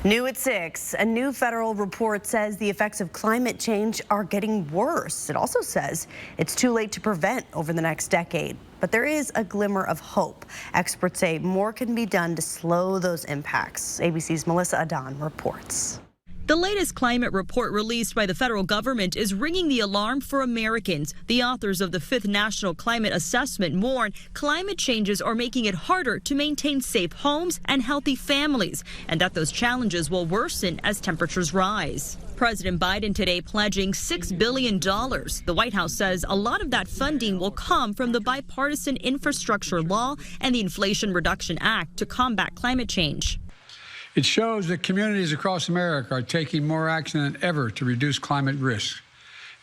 New at 6, a new federal report says the effects of climate change are getting worse. It also says it's too late to prevent over the next decade. But there is a glimmer of hope. Experts say more can be done to slow those impacts. ABC's Melissa Adan reports. The latest climate report released by the federal government is ringing the alarm for Americans. The authors of the 5th National Climate Assessment warn climate changes are making it harder to maintain safe homes and healthy families, and that those challenges will worsen as temperatures rise. President Biden today pledging $6 billion. The White House says a lot of that funding will come from the bipartisan infrastructure law and the Inflation Reduction Act to combat climate change. It shows that communities across America are taking more action than ever to reduce climate risk.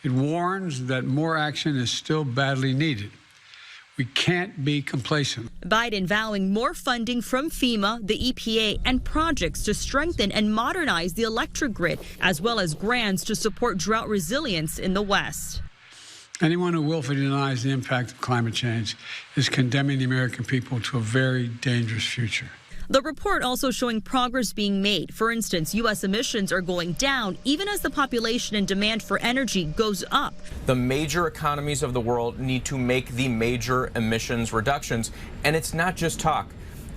It warns that more action is still badly needed. We can't be complacent. Biden vowing more funding from FEMA, the EPA, and projects to strengthen and modernize the electric grid, as well as grants to support drought resilience in the West. Anyone who willfully denies the impact of climate change is condemning the American people to a very dangerous future. The report also showing progress being made. For instance, U.S. emissions are going down even as the population and demand for energy goes up. The major economies of the world need to make the major emissions reductions, and it's not just talk.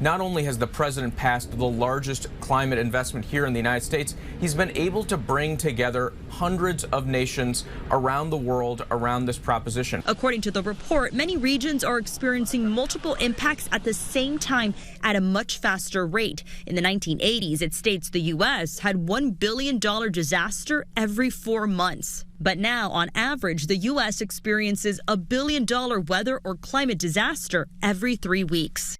Not only has the president passed the largest climate investment here in the United States, he's been able to bring together hundreds of nations around the world around this proposition. According to the report, many regions are experiencing multiple impacts at the same time at a much faster rate. In the 1980s, it states the U.S. had $1 billion disaster every 4 months. But now, on average, the U.S. experiences $1 billion weather or climate disaster every 3 weeks.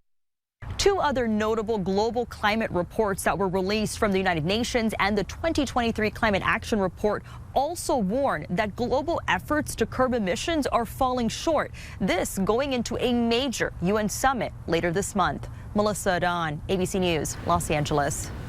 Two other notable global climate reports that were released from the United Nations and the 2023 Climate Action Report also warn that global efforts to curb emissions are falling short. This going into a major UN summit later this month. Melissa Adan, ABC News, Los Angeles.